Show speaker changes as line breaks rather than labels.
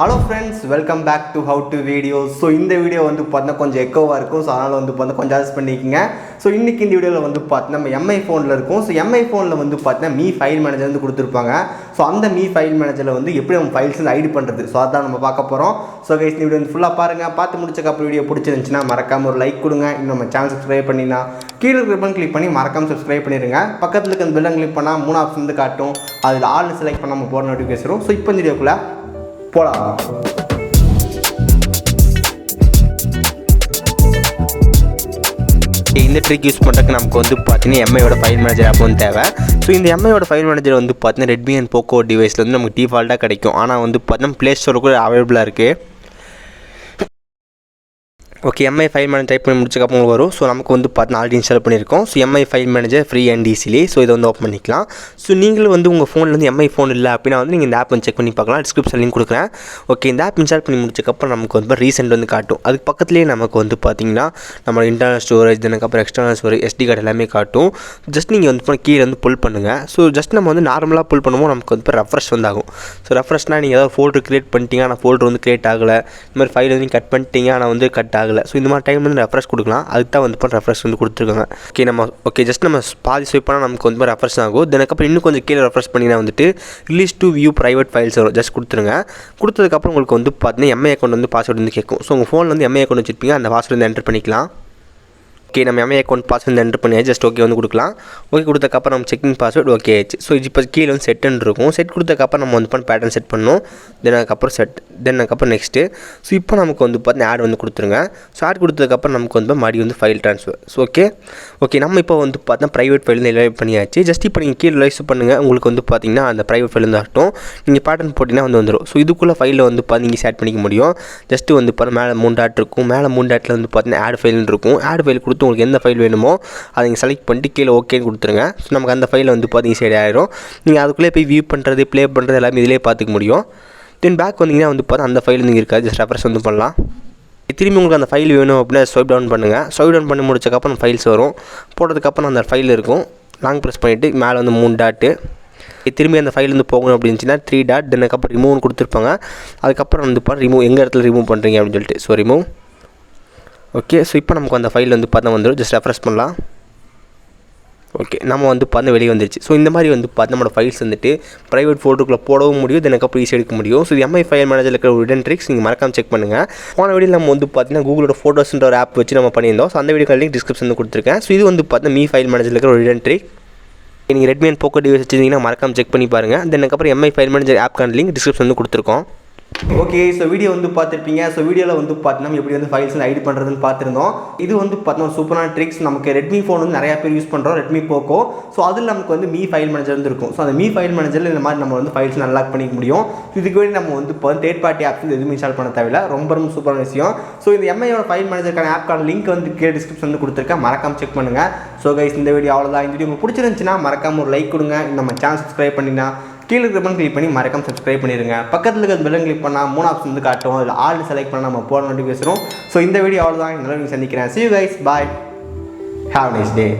Hello friends, welcome back to How to Videos. So இந்த video வந்து பார்த்தீங்கன்னா கொஞ்சம் எக்கோவாக இருக்கும். ஸோ அதனால் வந்து பார்த்தீங்கன்னா கொஞ்சம் அட்ஜஸ்ட் பண்ணிக்கோங்க. ஸோ இன்றைக்கி இந்த வீடியோவில் வந்து பார்த்தீங்கன்னா நம்ம எம்ஐ ஃபோனில் இருக்கும். ஸோ எம்ஐ ஃபோனில் வந்து பார்த்தீங்கன்னா மீ ஃபைல் மேனேஜர் வந்து கொடுத்துருப்பாங்க. ஸோ அந்த மீ ஃபைல் மேனேஜரில் வந்து எப்படி நம்ம ஃபைல்ஸ் வந்து ஐடி பண்ணுறது, ஸோ அதான் நம்ம பார்க்க போகிறோம். ஸோ கைஸ் இந்த வீடியோ வந்து ஃபுல்லாக பாருங்கள். பார்த்து முடிச்சக்கப்புறம் வீடியோ பிடிச்சிருந்துச்சுன்னா மறக்காமல் ஒரு லைக் கொடுங்க. இன்னும் நம்ம சேனல் சப்ஸ்கிரைப் பண்ணினா கீழே ரிப்பன் கிளிக் பண்ணி மறக்காமல் சப்ஸ்கிரைப் பண்ணிடுங்க. பக்கத்தில் இருக்க அந்த பெல்லை கிளிக் பண்ணால் 3 ஆப்ஷன் வந்து காட்டும். அதில் ஆல் செலக்ட் பண்ணால் நம்ம போகிற நோட்டிஃபிகேஷன் வரும். ஸோ இப்போ இந்த வீடியோக்குள்ளே போகலாம். இந்த ட்ரிக் யூஸ் பண்ணுறதுக்கு நமக்கு வந்து பார்த்தீங்கன்னா எம்ஐயோட ஃபைல் மேனேஜர் ஆப் வந்து தேவை. ஸோ இந்த எம்ஐயோட ஃபைல் மேனேஜர் வந்து பார்த்தீங்கன்னா ரெட்மி அண்ட் போக்கோ டிவைஸில் வந்து நமக்கு டிஃபால்ட்டாக கிடைக்கும். ஆனால் வந்து பார்த்தீங்கன்னா ப்ளே ஸ்டோர் கூட அவைலபிளாக இருக்குது. Okay, Mi file manager type பண்ணி முடிச்சக்கப்புறம் வரும். ஸோ நமக்கு வந்து பார்த்தீங்கன்னா ஆல்ரெடி இன்ஸ்டால் பண்ணியிருக்கோம். So Mi file manager free and easily. So இதை வந்து ஓப்பன் பண்ணிக்கலாம். ஸோ நீங்களும் வந்து உங்கள் ஃபோனில் வந்து எம்ஐ ஃபோன் இல்லை அப்படின்னா வந்து நீங்கள் இந்த ஆப் வந்து செக் பண்ணி பார்க்கலாம். டிஸ்கிரிப்ஷன் லிங்க் கொடுக்குறேன். ஓகே, இந்த ஆப் இன்ஸ்டால் பண்ணி முடிச்சக்கப்புறம் நமக்கு வந்து ரீசெண்ட் வந்து காட்டும். அதுக்கு பக்கத்துலேயே நமக்கு வந்து பார்த்தீங்கன்னா நம்ம இன்டர்னல் ஸ்டோரேஜ், அதுக்கப்புறம் எக்ஸ்டர்னல் ஸ்டோரேஜ், எஸ்டி கார்டு எல்லாமே காட்டும். ஜஸ்ட் நீங்கள் வந்து கீழே வந்து புல் பண்ணுங்கள். ஸோ ஜஸ்ட் நம்ம வந்து நார்மலாக புல் பண்ணுவோம், நமக்கு வந்து ரெஃப்ரெஷ் வந்து ஆகும். ஸோ ரெஃப்ரெஷ்னால் நீங்கள் ஏதாவது ஃபோல்டர் க்ரியேட் பண்ணிட்டீங்க, ஆனால் ஃபோல்டர் வந்து க்ரியேட் ஆகலை. இந்த மாதிரி ஃபைல் வந்து கட் பண்ணிட்டீங்க, ஆனால் வந்து கட் ஆகலை. ஸோ இந்த மாதிரி டைம் ரெஃப்ரெஷ் கொடுக்கலாம். அதுக்கு தான் வந்து ரெஃப்ரெஷ் வந்து கொடுத்துருக்காங்க. ஜஸ்ட் நம்ம பாதி ஸ்வைப் பண்ணால் நமக்கு வந்து ரெஃப்ரெஷ் ஆகும். அதுக்கப்புறம் இன்னும் கொஞ்சம் கீழே ரெஃப்ரெஷ் பண்ணினா வந்துட்டு release to view private files வரும். ஜஸ்ட் கொடுத்துருங்க. கொடுத்ததுக்கப்புறம் உங்களுக்கு வந்து பார்த்தீங்கன்னா எம்ஐ அக்கௌண்ட் வந்து பாஸ்வேர்டு வந்து கேட்கும். ஸோ உங்கள் ஃபோனில் வந்து எம்ஐ அக்கௌண்ட் வச்சுருப்பீங்க, அந்த பாஸ்வேர்டு வந்து என்டர் பண்ணிக்கலாம். ஓகே, நம்ம எம்ஐ அக்கௌண்ட் பாஸ்வேர்டு வந்து என்டர் பண்ணியாச்சு. ஜஸ்ட் ஓகே வந்து கொடுக்கலாம். ஓகே கொடுத்ததுக்கப்புறம் நம்ம செக்கிங் பாஸ்வேர்டு ஓகே ஆயிடுச்சு. ஸோ இப்போ கீழே வந்து செட்டுன்னு இருக்கும். செட் கொடுத்ததுக்கப்புறம் நம்ம வந்து பேட்டர்ன் செட் பண்ணணும். அதுக்கப்புறம் செட், அதுக்கப்புறம் நெக்ஸ்ட்டு. ஸோ இப்போ நமக்கு வந்து பார்த்தீங்கன்னா ஆட் வந்து கொடுத்துருங்க. ஸோ ஆட் கொடுத்ததுக்கப்புறம் நமக்கு வந்து மறுபடியும் வந்து ஃபைல் ட்ரான்ஸ்ஃபர். ஸோ ஓகே நம்ம இப்போ வந்து பார்த்தீங்கன்னா ப்ரைவேட் ஃபைல் வந்து எல்லாம் பண்ணியாச்சு. ஜஸ்ட் இப்போ நீங்கள் கீழே லைஸ் பண்ணுங்கள். உங்களுக்கு வந்து பார்த்தீங்கன்னா அந்த ப்ரைவேட் ஃபைல் வந்து ஆகட்டும். நீங்கள் பேட்டர்ன் போட்டிங்கன்னா வந்து வந்துடும். ஸோ இதுக்குள்ளே ஃபைலில் வந்து நீங்கள் ஆட் பண்ணிக்க முடியும். ஜஸ்ட்டு வந்து பார்த்தா மேலே 3 டாட் இருக்கும். மேலே 3 டாட்டில் வந்து பார்த்தீங்கன்னா ஆட் ஃபைல்னு இருக்கும். ஆட் ஃபைல் கொடுத்து உங்களுக்கு எந்த ஃபைல் வேணுமோ அதை நீங்கள் செலக்ட் பண்ணிட்டு கீழே ஓகேன்னு கொடுத்துருங்க. ஸோ நமக்கு அந்த ஃபைலில் வந்து பார்த்தீங்கன்னா சைடு ஆயிரும். நீங்கள் அதுக்குள்ளே போய் வியூ பண்ணுறது, ப்ளே பண்ணுறது எல்லாமே இதிலே பார்த்துக்க முடியும். தென் பேக் வந்தீங்கன்னா வந்து பார்த்தா அந்த ஃபைல் நீங்கள் இருக்காது. ஜஸ்ட் ரெஃப்ரெஷ் வந்து பண்ணலாம். திரும்பி உங்களுக்கு அந்த ஃபைல் வேணும் அப்படின்னா ஸ்வைப் டவுன் பண்ணுங்கள். ஸ்வைப் டவுன் பண்ணி முடிச்சக்கப்புறம் ஃபைல்ஸ் வரும். போட்டதுக்கப்புறம் அந்த ஃபைல் இருக்கும். லாங் ப்ரெஸ் பண்ணிவிட்டு மேலே வந்து 3 டாட்டு. திரும்பி அந்த ஃபைல் வந்து போகணும் அப்படின்னுச்சுன்னா 3 டாட். அதுக்கப்புறம் ரிமூவ்னு கொடுத்துருப்பாங்க. அதுக்கப்புறம் வந்து ரிமூவ் எங்கே இடத்துல ரிமூவ் பண்ணுறீங்க அப்படின்னு சொல்லிட்டு. So remove. ஓகே, ஸோ இப்போ நமக்கு அந்த ஃபைல் வந்து பார்த்தா வந்துடும். ஜஸ்ட் ரெஃப்ரெஷ் பண்ணலாம். ஓகே, நம்ம வந்து பார்த்து வெளியே வந்துருச்சு. ஸோ இந்த மாதிரி வந்து பார்த்து நம்மளோட ஃபைல்ஸ் வந்துட்டு ப்ரைவேட் ஃபோல்டருக்குள்ளே போடவும் முடியும். அதுக்கப்புறம் ஈஸி எடுக்க முடியும். ஸோ எம்ஐ ஃபைல் மேனேஜரில் இருக்கிற ஒரு ஹிடன் ட்ரிக்ஸ் நீங்கள் மறக்காம செக் பண்ணுங்கள். போன வீடியோ நம்ம வந்து பார்த்தீங்கன்னா கூகுளோட ஃபோட்டோஸ்ன்ற ஒரு ஆப் வச்சு நம்ம பண்ணியிருந்தோம். ஸோ அந்த வீடியோ லிங்க் டிஸ்கிரிப்ஷன் வந்து கொடுத்துருக்கேன். ஸோ இது வந்து பார்த்தீங்கன்னா மீ ஃபைல் மேனேஜரில் இருக்கிற ஒரு ஹிடன் ட்ரிக். நீங்கள் ரெட்மி அண்ட் போக்கோ டிவைஸ் வச்சிருந்தீங்கன்னா மறக்காம செக் பண்ணி பாருங்கள். அதுக்கப்புறம் எம்ஐ ஃபைல் மேனேஜர் ஆப்கான லிங்க் டிஸ்கிரிப்ஷன் வந்து கொடுத்துருக்கோம். ஓகே, ஸோ வீடியோ வந்து பார்த்துருப்பீங்க. ஸோ வீடியோவில் வந்து பார்த்தீங்கன்னா எப்படி வந்து ஃபைல்ஸ் ஐடி பண்ணுறதுன்னு பார்த்துருந்தோம். இது வந்து பார்த்தீங்கன்னா சூப்பரான ட்ரிக்ஸ். நமக்கு ரெட்மி ஃபோன் வந்து நிறையா பேர் யூஸ் பண்ணுறோம், ரெட்மி போக்கோ. ஸோ அதில் நமக்கு வந்து மீ ஃபைல் மேனேஜர் வந்து இருக்கும். ஸோ அந்த மீ ஃபைல் மேனேஜரில் இந்த மாதிரி நம்ம வந்து ஃபைல்ஸ் அன்லாக் பண்ணிக்க முடியும். இதுக்கு வேண்டி நம்ம வந்து இப்போ தேர்ட் பார்ட்டி ஆப்ஸ் எதுவும் இன்ஸ்டால் பண்ண தேவையில்லை. ரொம்ப சூப்பரான விஷயம். ஸோ இந்த எம்ஐயோட ஃபைல் மேனேஜருக்கான ஆப்கான லிங்க் வந்து கீழே டிஸ்கிரிப்ஷன் வந்து கொடுத்துருக்கேன். மறக்காம செக் பண்ணுங்கள். ஸோ கைஸ் இந்த வீடியோ அவ்வளோதான். இந்த வீடியோ உங்களுக்கு பிடிச்சிருந்துச்சுன்னா மறக்காம ஒரு லைக் கொடுங்க. நம்ம சேனல் சப்ஸ்கிரைப் பண்ணினா கீழே ரிப்பன் கிளிக் பண்ணி மறக்காம சப்ஸ்கிரைப் பண்ணிடுங்க. பக்கத்தில் இருக்கிற பெல்லை கிளிக் பண்ணால் 3 ஆப்ஷன் வந்து காட்டும். அதில் ஆல் செலக்ட் பண்ணால் நம்ம போகிற நோட்டிஃபிகேஷன் வரும். ஸோ இந்த வீடியோ அவ்வளோதான். இந்த வீடியோ சந்திக்கிறேன். See you guys. Bye. Have a nice day.